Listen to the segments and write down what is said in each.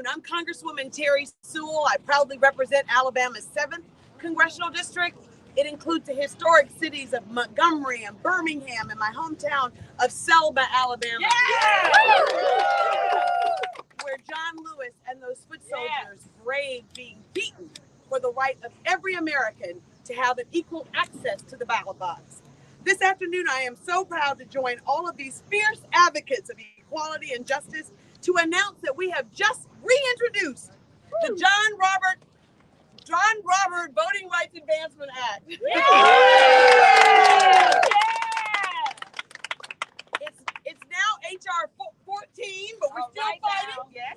afternoon. I'm Congresswoman Terry Sewell. I proudly represent Alabama's 7th Congressional District. It includes the historic cities of Montgomery and Birmingham and my hometown of Selma, Alabama. Yeah! Where John Lewis and those foot soldiers braved being beaten for the right of every American to have an equal access to the ballot box. This afternoon, I am so proud to join all of these fierce advocates of equality and justice to announce that we have just reintroduced the John Robert Voting Rights Advancement Act. Yeah! It's now HR 14, but we're still fighting. Yes.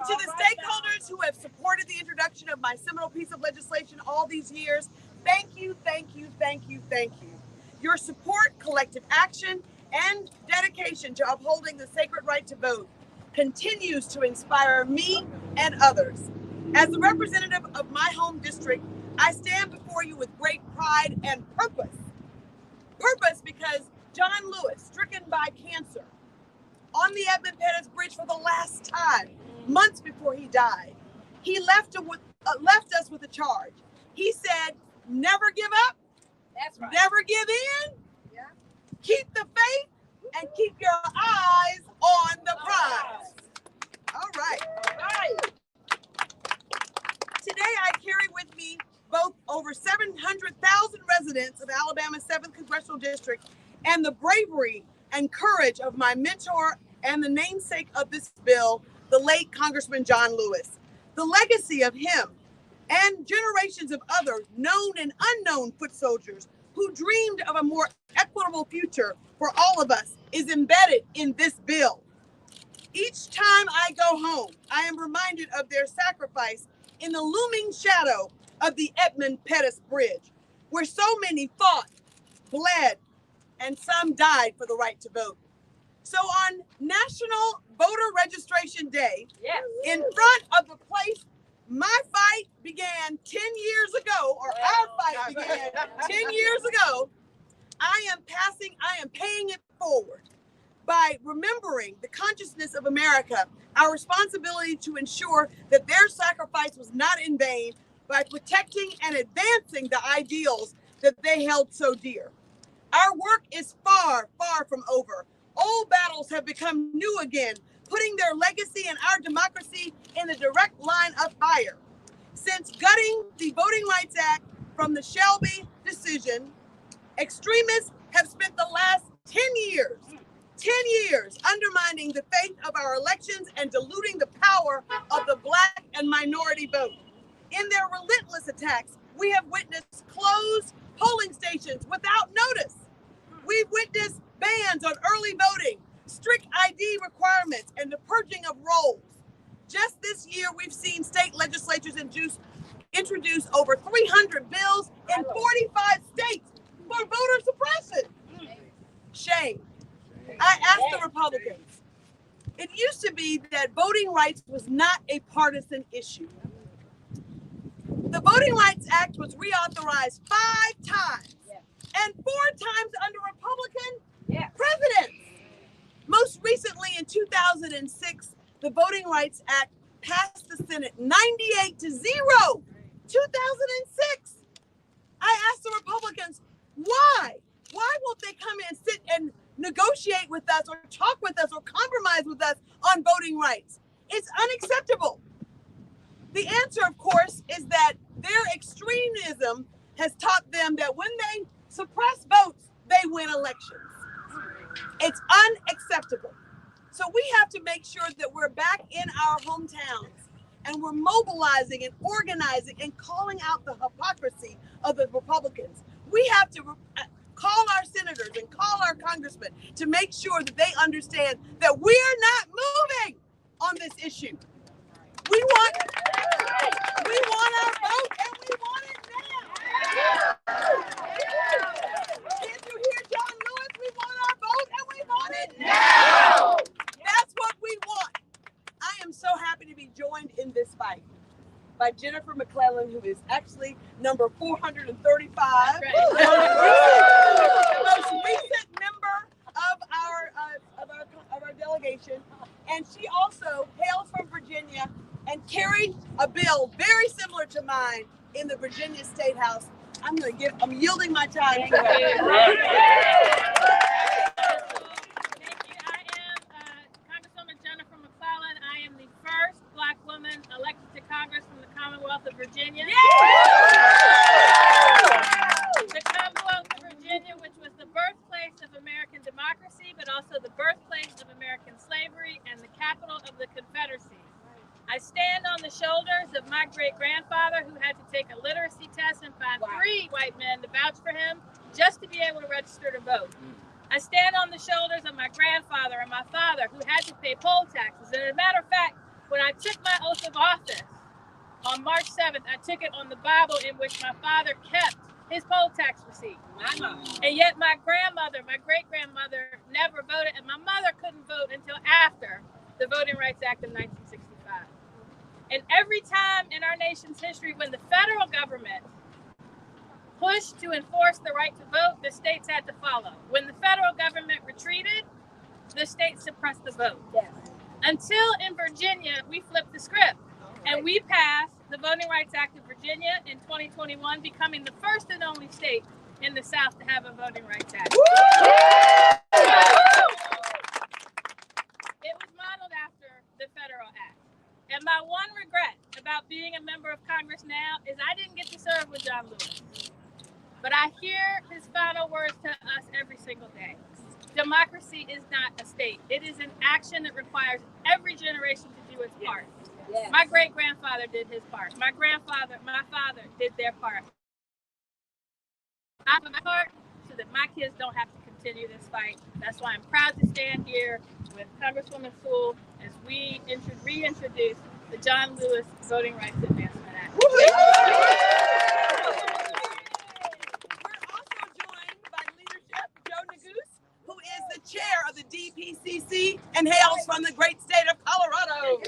To the stakeholders who have supported the introduction of my seminal piece of legislation all these years, thank you, thank you, thank you, thank you. Your support, collective action, and dedication to upholding the sacred right to vote continues to inspire me and others. As the representative of my home district, I stand before you with great pride and purpose. Purpose because John Lewis, stricken by cancer on the Edmund Pettus Bridge for the last time, months before he died, he left us with a charge. He said, never give up. That's right. Never give in. Yeah. Keep the faith and keep your eyes on the prize. All right. All right. Today, I carry with me both over 700,000 residents of Alabama's 7th Congressional District and the bravery and courage of my mentor and the namesake of this bill, the late Congressman John Lewis. The legacy of him and generations of other known and unknown foot soldiers who dreamed of a more equitable future for all of us is embedded in this bill. Each time I go home, I am reminded of their sacrifice in the looming shadow of the Edmund Pettus Bridge, where so many fought, bled, and some died for the right to vote. So on National Voter Registration Day, in front of the place my fight began 10 years ago, or our fight began 10 years ago, I am paying it forward by remembering the consciousness of America, our responsibility to ensure that their sacrifice was not in vain by protecting and advancing the ideals that they held so dear. Our work is far, far from over. Old battles have become new again, putting their legacy and our democracy in the direct line of fire. Since gutting the Voting Rights Act from the Shelby decision, extremists have spent the last 10 years undermining the faith of our elections and diluting the power of the Black and minority vote. In their relentless attacks, we have witnessed closed polling stations without notice. We've witnessed bans on early voting, strict ID requirements, and the purging of rolls. Just this year, we've seen state legislatures introduce over 300 bills in 45 states for voter suppression. Shame. I asked the Republicans. It used to be that voting rights was not a partisan issue. The Voting Rights Act was reauthorized 5 times and 4 times under Republican presidents. Most recently in 2006, the Voting Rights Act passed the Senate 98-0, 2006. I asked the Republicans, why? Why won't they come and sit and negotiate with us or talk with us or compromise with us on voting rights? It's unacceptable. The answer, of course, is that their extremism has taught them that when they suppress votes, they win elections. It's unacceptable. So we have to make sure that we're back in our hometowns and we're mobilizing and organizing and calling out the hypocrisy of the Republicans. We have to call our senators and call our congressmen to make sure that they understand that we are not moving on this issue. We want our vote, and we want it now. Can't you hear John Lewis? We want our vote, and we want it now. That's what we want. I am so happy to be joined in this fight by Jennifer McClellan, who is actually number 435, the most recent member of our delegation, and she also hails from Virginia and carried a bill very similar to mine in the Virginia State House. I'm yielding my time to her. Thank you. I am Congresswoman Jennifer McClellan. I am the first Black woman elected to Congress from the Commonwealth of Virginia. The Commonwealth of Virginia, which was the birthplace of American democracy, but also the birthplace of American slavery and the capital of the Confederacy. I stand on the shoulders of my great-grandfather who had to take a literacy test and find 3 white men to vouch for him just to be able to register to vote. I stand on the shoulders of my grandfather and my father who had to pay poll taxes. And as a matter of fact, when I took my oath of office on March 7th, I took it on the Bible in which my father kept his poll tax receipt. And yet my grandmother, my great-grandmother, never voted, and my mother couldn't vote until after the Voting Rights Act of 1965. And every time in our nation's history when the federal government pushed to enforce the right to vote, the states had to follow. When the federal government retreated, the states suppressed the vote. Yes. Until in Virginia, we flipped the script. And we passed the Voting Rights Act of Virginia in 2021, becoming the first and only state in the South to have a Voting Rights Act. It was modeled after the Federal Act. And my one regret about being a member of Congress now is I didn't get to serve with John Lewis. But I hear his final words to us every single day. Democracy is not a state. It is an action that requires every generation to do its part. Yes. My great-grandfather did his part. My father did their part. I did my part so that my kids don't have to continue this fight. That's why I'm proud to stand here with Congresswoman Sewell as we reintroduce the John Lewis Voting Rights Advancement Act. We're also joined by leadership, Joe Neguse, who is the chair of the DPCC and hails from the great state of Colorado.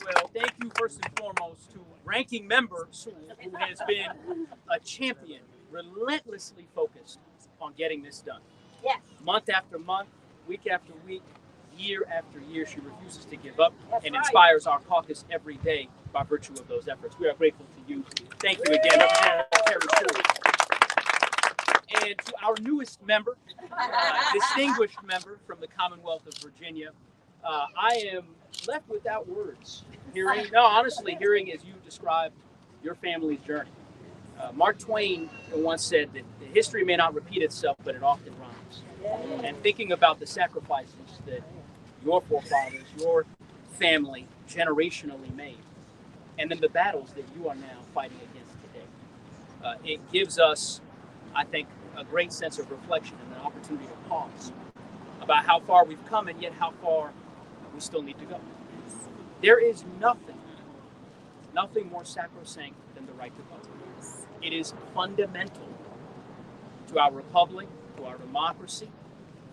Well, thank you first and foremost to Ranking Member Sewell, who has been a champion, relentlessly focused on getting this done. Yes. Month after month, week after week, year after year, she refuses to give up and inspires our caucus every day by virtue of those efforts. We are grateful to you. Thank you again, Representative Terry Sewell. And to our newest member, distinguished member from the Commonwealth of Virginia, I am left without words. Hearing as you describe your family's journey. Mark Twain once said that history may not repeat itself, but it often rhymes. And thinking about the sacrifices that your forefathers, your family generationally made, and then the battles that you are now fighting against today, it gives us, I think, a great sense of reflection and an opportunity to pause about how far we've come and yet how far we still need to go. There is nothing more sacrosanct than the right to vote. It is fundamental to our republic, to our democracy,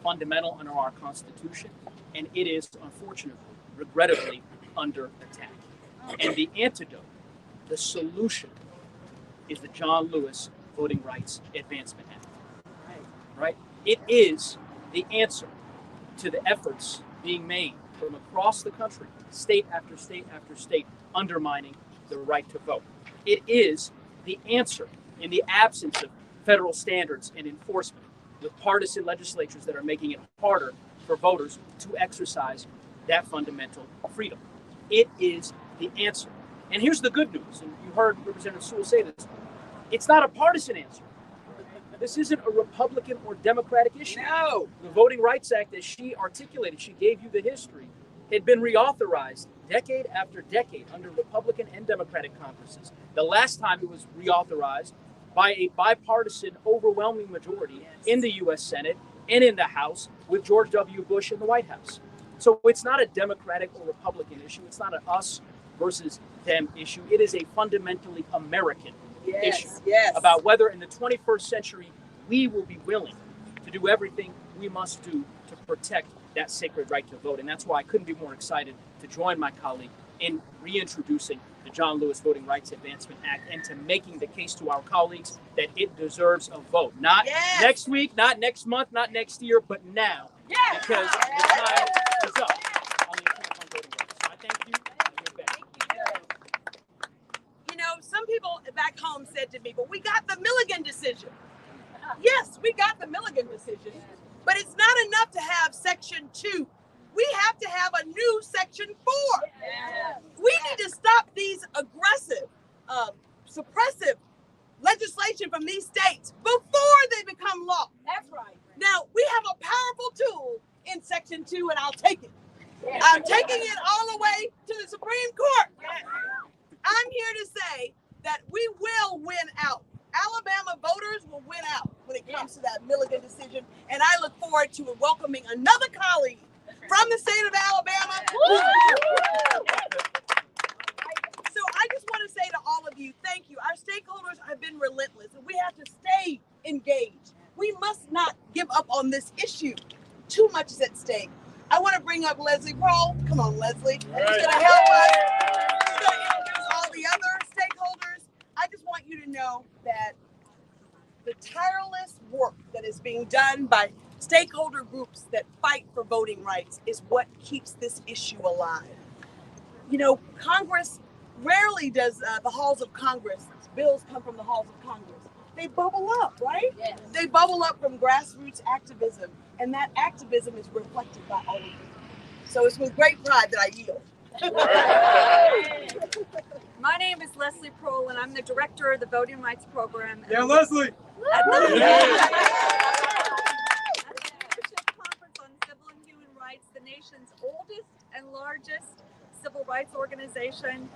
fundamental under our Constitution, and it is, unfortunately, regrettably, under attack. And the antidote, the solution, is the John Lewis Voting Rights Advancement Act. Right? It is the answer to the efforts being made from across the country, state after state after state, undermining the right to vote. It is the answer in the absence of federal standards and enforcement with partisan legislatures that are making it harder for voters to exercise that fundamental freedom. It is the answer. And here's the good news, and you heard Representative Sewell say this, it's not a partisan answer. This isn't a Republican or Democratic issue. No. The Voting Rights Act, as she articulated, she gave you the history, had been reauthorized decade after decade under Republican and Democratic Congresses. The last time it was reauthorized by a bipartisan, overwhelming majority in the U.S. Senate and in the House with George W. Bush in the White House. So it's not a Democratic or Republican issue. It's not an us versus them issue. It is a fundamentally American issue about whether in the 21st century we will be willing to do everything we must do to protect that sacred right to vote. And that's why I couldn't be more excited to join my colleague in reintroducing the John Lewis Voting Rights Advancement Act and to making the case to our colleagues that it deserves a vote. Not next week, not next month, not next year, but now. Because the time is up on the attack on voting rights. So I thank you. You're back. You know, some people back home said to me, but we got the Milligan decision. Yes, we got the Milligan decision, but it's not enough to have Section 2. We have to have a new Section 4. We need to stop these aggressive, suppressive legislation from these states before they become law. That's right. Now, we have a powerful tool in Section 2, and I'll take it. I'm taking it all the way to the Supreme Court. I'm here to say that we will win out. Alabama voters will win out when it comes to that Milligan decision, and I look forward to welcoming another colleague from the state of Alabama. So I just want to say to all of you, thank you. Our stakeholders have been relentless, and we have to stay engaged. We must not give up on this issue. Too much is at stake. I want to bring up Leslie Kroll. Come on, Leslie. Who's going to help us. She's going to introduce all the other stakeholders. I just want you to know that the tireless work that is being done by stakeholder groups that fight for voting rights is what keeps this issue alive. You know, Congress rarely does the halls of Congress, bills come from the halls of Congress. They bubble up, right? Yes. They bubble up from grassroots activism, and that activism is reflected by all of you. So it's with great pride that I yield. My name is Leslie Prohl, and I'm the director of the Voting Rights Program Yeah, Leslie. at the Leadership Conference on Civil and Human Rights, the nation's oldest and largest civil rights organization,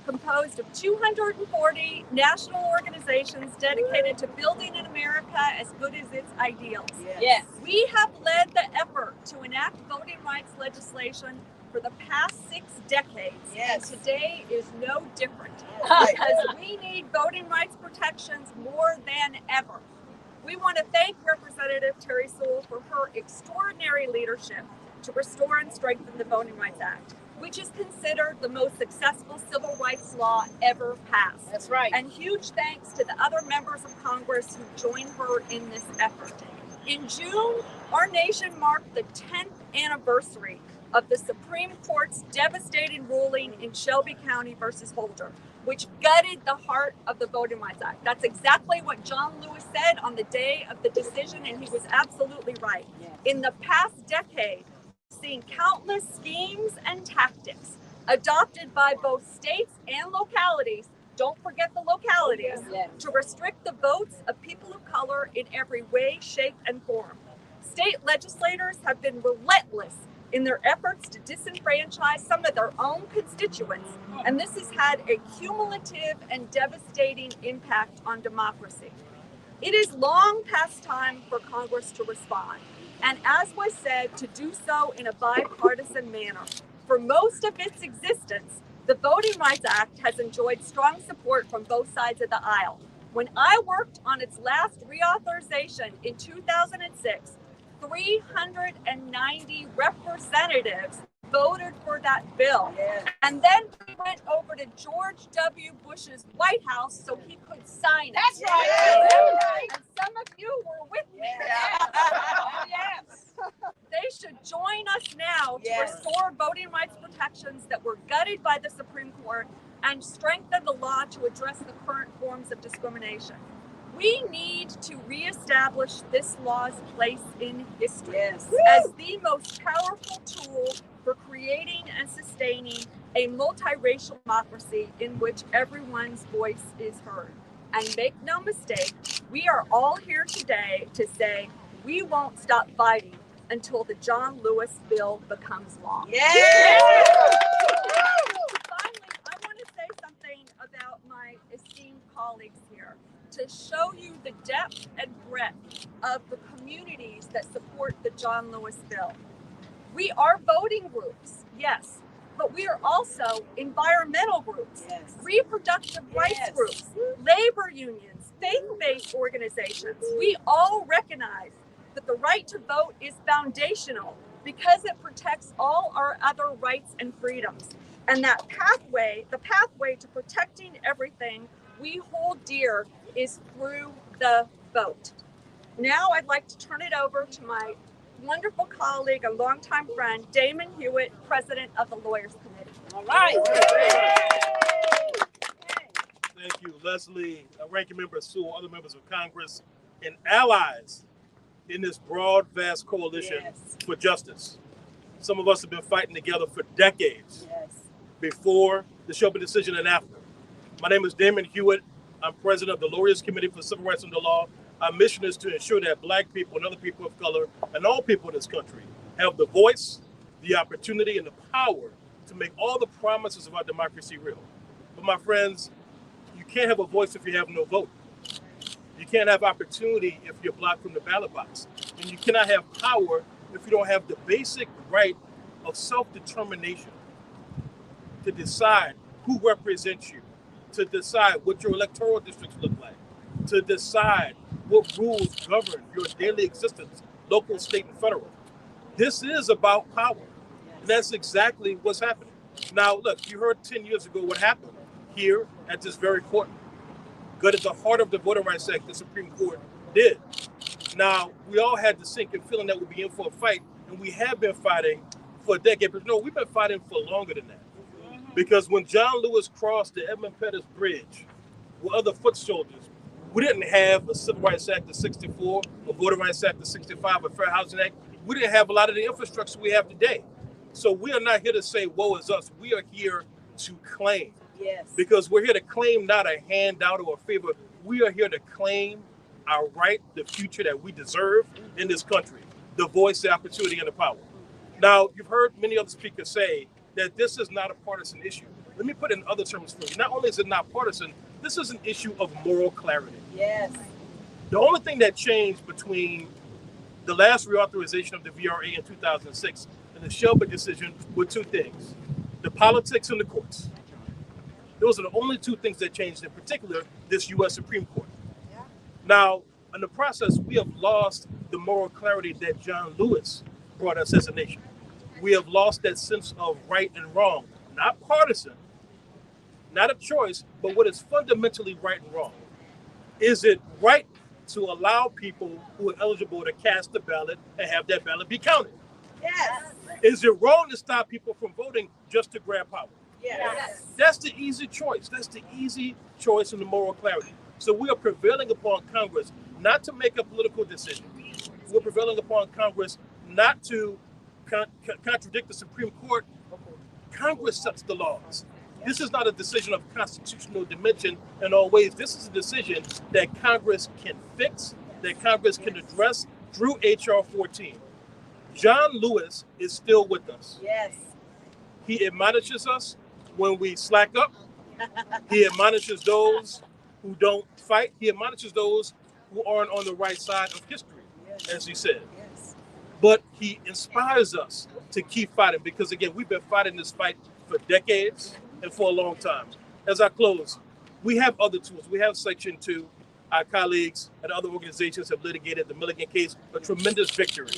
composed of 240 national organizations dedicated to building an America as good as its ideals. Yes. We have led the effort to enact voting rights legislation for the past 6 decades, Yes. and today is no different. Right. Because we need voting rights protections more than ever. We want to thank Representative Terry Sewell for her extraordinary leadership to restore and strengthen the Voting Rights Act, which is considered the most successful civil rights law ever passed. That's right. And huge thanks to the other members of Congress who joined her in this effort. In June, our nation marked the 10th anniversary of the Supreme Court's devastating ruling in Shelby County versus Holder, which gutted the heart of the Voting Rights Act. That's exactly what John Lewis said on the day of the decision, and he was absolutely right. Yes. In the past decade, we've seen countless schemes and tactics adopted by both states and localities, don't forget the localities, Yes. to restrict the votes of people of color in every way, shape, and form. State legislators have been relentless in their efforts to disenfranchise some of their own constituents, and this has had a cumulative and devastating impact on democracy. It is long past time for Congress to respond, and as was said, to do so in a bipartisan manner. For most of its existence, the Voting Rights Act has enjoyed strong support from both sides of the aisle. When I worked on its last reauthorization in 2006, 390 representatives voted for that bill. Yes. And then we went over to George W. Bush's White House so he could sign it. That's right. And some of you were with me. Yes. They should join us now to Yes. restore voting rights protections that were gutted by the Supreme Court and strengthen the law to address the current forms of discrimination. We need to reestablish this law's place in history Yes. as the most powerful tool for creating and sustaining a multiracial democracy in which everyone's voice is heard. And make no mistake, we are all here today to say we won't stop fighting until the John Lewis bill becomes law. Yes. Finally, I want to say something about my esteemed colleagues here to show you the depth and breadth of the communities that support the John Lewis bill. We are voting groups, yes, but we are also environmental groups, Yes. reproductive rights Yes. groups, labor unions, faith-based organizations. We all recognize that the right to vote is foundational because it protects all our other rights and freedoms. And that pathway, the pathway to protecting everything we hold dear, is through the vote. Now I'd like to turn it over to my wonderful colleague and longtime friend, Damon Hewitt, president of the Lawyers Committee. All right. Thank you, Leslie, Ranking Member Sewell, other members of Congress, and allies in this broad, vast coalition for justice. Some of us have been fighting together for decades, before the Shelby decision and after. My name is Damon Hewitt. I'm president of the Lawyers Committee for Civil Rights and the Law. Our mission is to ensure that Black people and other people of color and all people in this country have the voice, the opportunity, and the power to make all the promises of our democracy real. But my friends, you can't have a voice if you have no vote. You can't have opportunity if you're blocked from the ballot box. And you cannot have power if you don't have the basic right of self-determination to decide who represents you, to decide what your electoral districts look like, to decide what rules govern your daily existence, local, state, and federal. This is about power. And that's exactly what's happening. Now, look, you heard 10 years ago what happened here at this very court. Good at the heart of the Voting Rights Act, the Supreme Court did. Now, we all had the sinking feeling that we'd be in for a fight, and we have been fighting for a decade. But no, we've been fighting for longer than that. Because when John Lewis crossed the Edmund Pettus Bridge with other foot soldiers, we didn't have a Civil Rights Act of 64, a Voting Rights Act of 65, a Fair Housing Act. We didn't have a lot of the infrastructure we have today. So we are not here to say, woe is us. We are here to claim. Because we're here to claim not a handout or a favor. We are here to claim our right, the future that we deserve in this country, the voice, the opportunity, and the power. Now, you've heard many other speakers say that this is not a partisan issue. Let me put it in other terms for you. Not only is it not partisan, this is an issue of moral clarity. The only thing that changed between the last reauthorization of the VRA in 2006 and the Shelby decision were two things: the politics and the courts. Those are the only two things that changed, in particular, this U.S. Supreme Court. Now, in the process, we have lost the moral clarity that John Lewis brought us as a nation. We have lost that sense of right and wrong, not partisan, not a choice, but what is fundamentally right and wrong. Is it right to allow people who are eligible to cast a ballot and have that ballot be counted? Is it wrong to stop people from voting just to grab power? That's the easy choice. That's the easy choice in the moral clarity. So we are prevailing upon Congress not to make a political decision. We're prevailing upon Congress not to contradict the Supreme Court. Congress sets the laws. This is not a decision of constitutional dimension in all ways. This is a decision that Congress can fix, that Congress can address through H.R. 14. John Lewis is still with us. He admonishes us when we slack up. He admonishes those who don't fight. He admonishes those who aren't on the right side of history, as he said. But he inspires us to keep fighting because, again, we've been fighting this fight for decades and for a long time. As I close, we have other tools. We have Section 2. Our colleagues at other organizations have litigated the Milligan case, a tremendous victory.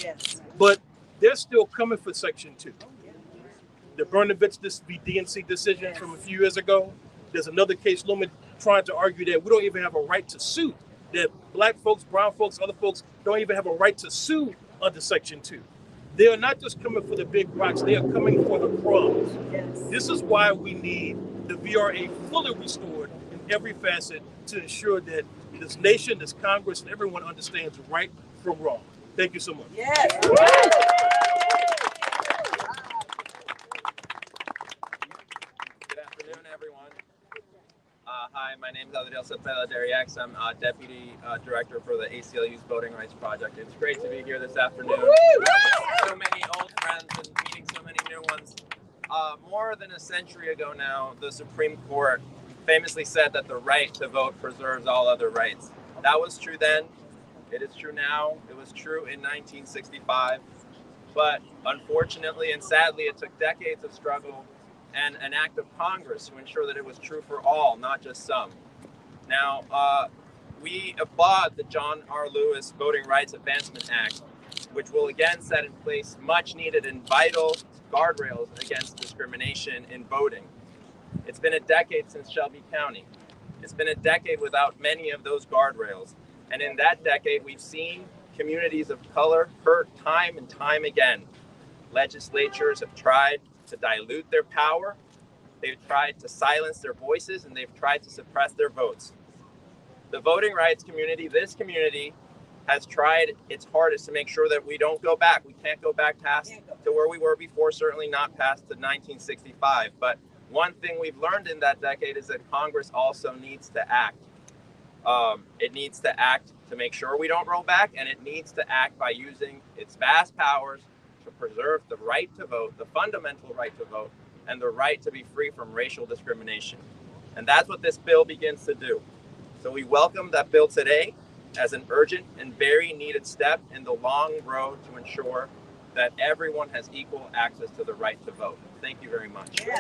But they're still coming for Section 2. The Brnovich v. DNC decision from a few years ago. There's another case looming trying to argue that we don't even have a right to sue, that Black folks, brown folks, other folks don't even have a right to sue under Section 2. They are not just coming for the big rocks, they are coming for the crumbs. This is why we need the VRA fully restored in every facet to ensure that this nation, this Congress, and everyone understands right from wrong. Thank you so much. Good afternoon, everyone. Hi, my name is Adriel Cepeda Derriex. I'm Deputy Director for the ACLU's Voting Rights Project. It's great to be here this afternoon. So many old friends and meeting so many new ones. More than a century ago now, the Supreme Court famously said that the right to vote preserves all other rights. That was true then. It is true now. It was true in 1965. But unfortunately and sadly, it took decades of struggle and an act of Congress to ensure that it was true for all, not just some. Now, we applaud the John R. Lewis Voting Rights Advancement Act, which will again set in place much needed and vital guardrails against discrimination in voting. It's been a decade since Shelby County. It's been a decade without many of those guardrails. And in that decade, we've seen communities of color hurt time and time again. Legislatures have tried to dilute their power, they've tried to silence their voices, and they've tried to suppress their votes. The voting rights community, this community, has tried its hardest to make sure that we don't go back. We can't go back past to where we were before, certainly not past to 1965. But one thing we've learned in that decade is that Congress also needs to act. It needs to act to make sure we don't roll back, and it needs to act by using its vast powers to preserve the right to vote, the fundamental right to vote, and the right to be free from racial discrimination. And that's what this bill begins to do. So we welcome that bill today as an urgent and very needed step in the long road to ensure that everyone has equal access to the right to vote. Thank you very much. Good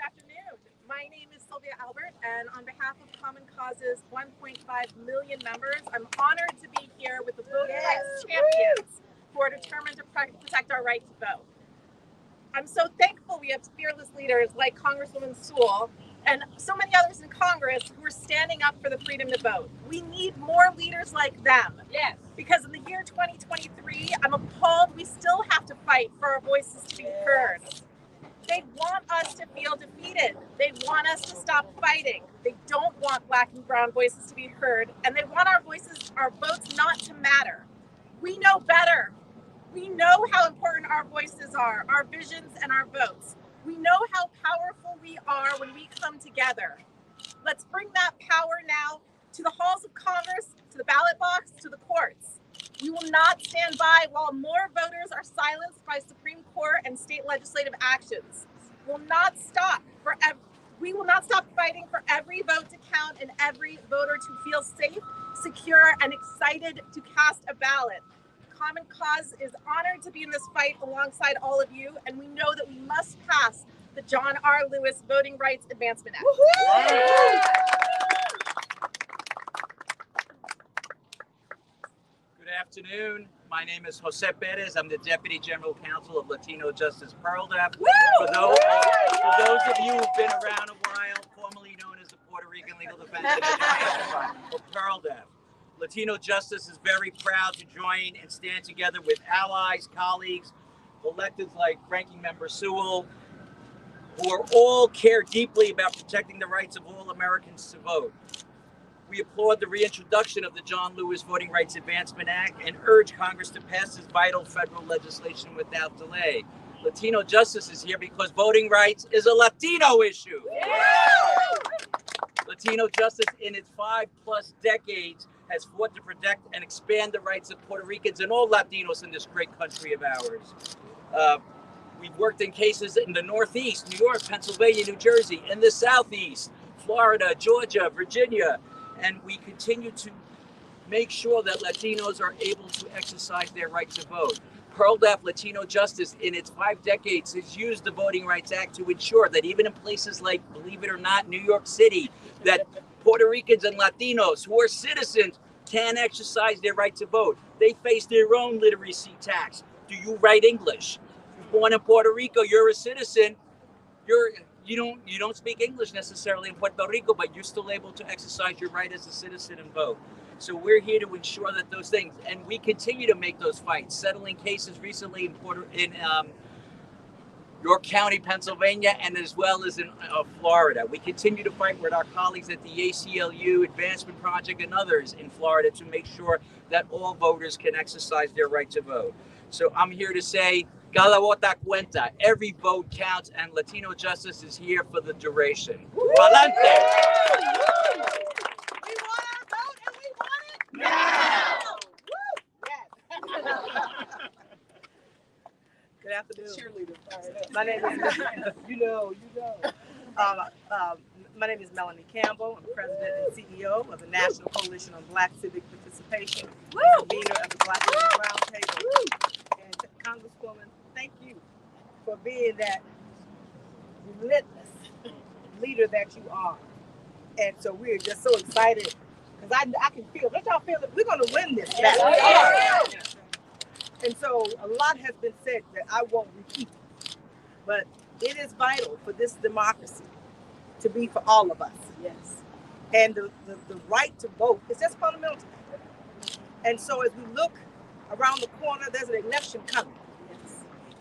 afternoon. My name is Sylvia Albert, and on behalf of Common Cause's 1.5 million members, I'm honored to be here with the voting rights champions who are determined to protect our right to vote. I'm so thankful we have fearless leaders like Congresswoman Sewell and so many others in Congress who are standing up for the freedom to vote. We need more leaders like them. Yes. Because in the year 2023, I'm appalled we still have to fight for our voices to be heard. They want us to feel defeated. They want us to stop fighting. They don't want Black and brown voices to be heard, and they want our voices, our votes not to matter. We know better. We know how important our voices are, our visions and our votes. We know how powerful we are when we come together. Let's bring that power now to the halls of Congress, to the ballot box, to the courts. We will not stand by while more voters are silenced by Supreme Court and state legislative actions. We will not stop fighting for every vote to count and every voter to feel safe, secure, and excited to cast a ballot. Common Cause is honored to be in this fight alongside all of you, and we know that we must pass the John R. Lewis Voting Rights Advancement Act. Good afternoon. My name is Jose Perez. I'm the Deputy General Counsel of Latino Justice Pearl Deaf. For those of you who've been around a while, formerly known as the Puerto Rican Legal Defense and Education Fund, or Pearl Deaf. Latino Justice is very proud to join and stand together with allies, colleagues, electeds like Ranking Member Sewell, who are all care deeply about protecting the rights of all Americans to vote. We applaud the reintroduction of the John Lewis Voting Rights Advancement Act and urge Congress to pass this vital federal legislation without delay. Latino Justice is here because voting rights is a Latino issue. Latino Justice, in its 5+ decades, has fought to protect and expand the rights of Puerto Ricans and all Latinos in this great country of ours. We've worked in cases in the Northeast, New York, Pennsylvania, New Jersey, in the Southeast, Florida, Georgia, Virginia, and we continue to make sure that Latinos are able to exercise their right to vote. Pearl Deaf Latino Justice, in its 5 decades, has used the Voting Rights Act to ensure that even in places like, believe it or not, New York City, that Puerto Ricans and Latinos who are citizens can exercise their right to vote. They face their own literacy tax. Do you write English? You're born in Puerto Rico, you're a citizen. You don't speak English necessarily in Puerto Rico, but you're still able to exercise your right as a citizen and vote. So we're here to ensure that those things, and we continue to make those fights, settling cases recently in York County, Pennsylvania, and as well as in Florida. We continue to fight with our colleagues at the ACLU Advancement Project and others in Florida to make sure that all voters can exercise their right to vote. So I'm here to say, cada vota cuenta. Every vote counts, and Latino Justice is here for the duration. Pa'lante! We want our vote and we want it now! Good afternoon. My name is my name is Melanie Campbell. I'm President and CEO of the National Coalition on Black Civic Participation, and convener of the Black Women's Roundtable. And Congresswoman, thank you for being that relentless leader that you are. And so we're just so excited because I can feel. Let y'all feel that we're going to win this. And so a lot has been said that I won't repeat, but it is vital for this democracy to be for all of us. Yes. And the right to vote is just fundamental to them. And so as we look around the corner, there's an election coming.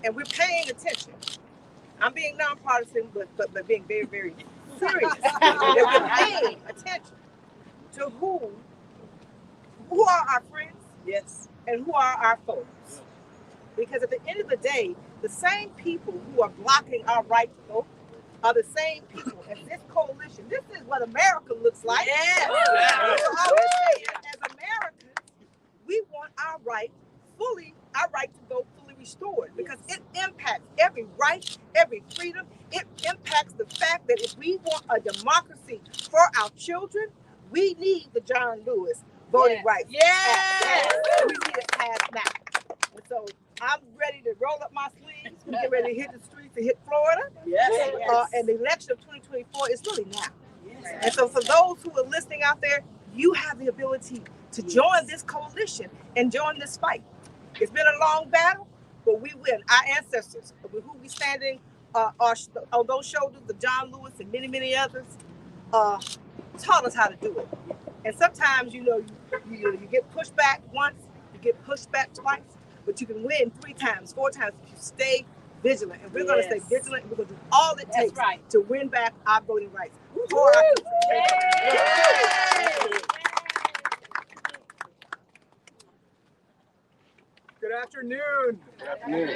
And we're paying attention. I'm being nonpartisan, but being very, very serious. And we're paying attention to who are our friends, Yes. and who are our foes. Because at the end of the day, the same people who are blocking our right to vote are the same people as this coalition. This is what America looks like. Yes. So I would say, as Americans, we want our right to vote fully restored, because it impacts every right, every freedom. It impacts the fact that if we want a democracy for our children, we need the John Lewis Voting Rights Act. We need it passed now. And so I'm ready to roll up my sleeves. We get ready to hit the streets and hit Florida. And the election of 2024 is really now. And so for those who are listening out there, you have the ability to join this coalition and join this fight. It's been a long battle, but we win. Our ancestors, with who we standing on those shoulders, the John Lewis and many, many others, taught us how to do it. And sometimes, you get pushed back once, you get pushed back twice, but you can win 3 times, 4 times if you stay vigilant. And we're going to stay vigilant, and we're going to do all it takes to win back our voting rights. For our Good afternoon. Good afternoon.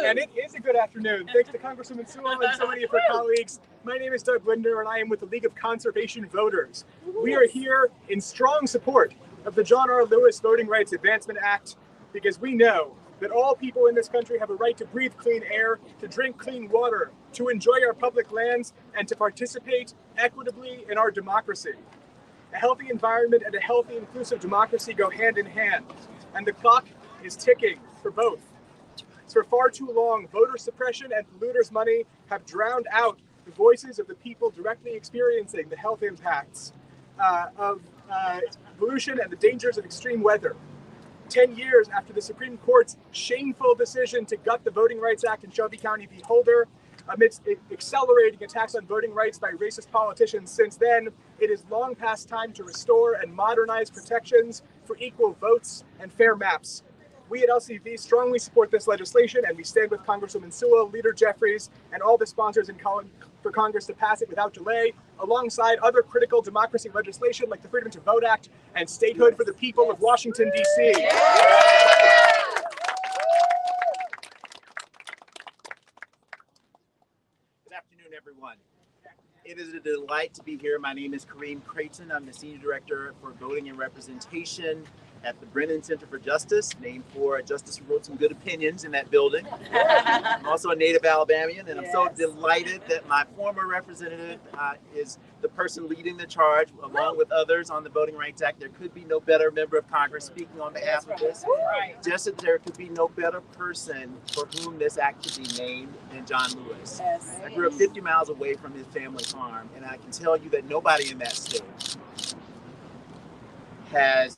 And it is a good afternoon. Thanks to Congresswoman Sewell and so many of her colleagues. My name is Doug Lindner, and I am with the League of Conservation Voters. We are here in strong support of the John R. Lewis Voting Rights Advancement Act, because we know that all people in this country have a right to breathe clean air, to drink clean water, to enjoy our public lands, and to participate equitably in our democracy. A healthy environment and a healthy, inclusive democracy go hand in hand, and the clock is ticking for both. For far too long, voter suppression and polluters' money have drowned out the voices of the people directly experiencing the health impacts of pollution and the dangers of extreme weather. 10 years after the Supreme Court's shameful decision to gut the Voting Rights Act in Shelby County v. Holder, amidst accelerating attacks on voting rights by racist politicians since then, it is long past time to restore and modernize protections for equal votes and fair maps. We at LCV strongly support this legislation, and we stand with Congresswoman Sewell, Leader Jeffries, and all the sponsors in calling for Congress to pass it without delay, alongside other critical democracy legislation like the Freedom to Vote Act and Statehood for the People of Washington, D.C. Good afternoon, everyone. It is a delight to be here. My name is Kareem Creighton. I'm the Senior Director for Voting and Representation at the Brennan Center for Justice, named for a justice who wrote some good opinions in that building. I'm also a native Alabamian, and I'm so delighted that my former representative is the person leading the charge, along with others, on the Voting Rights Act. There could be no better member of Congress speaking on behalf of this. Just as there could be no better person for whom this act should be named than John Lewis. I grew up 50 miles away from his family farm, and I can tell you that nobody in that state has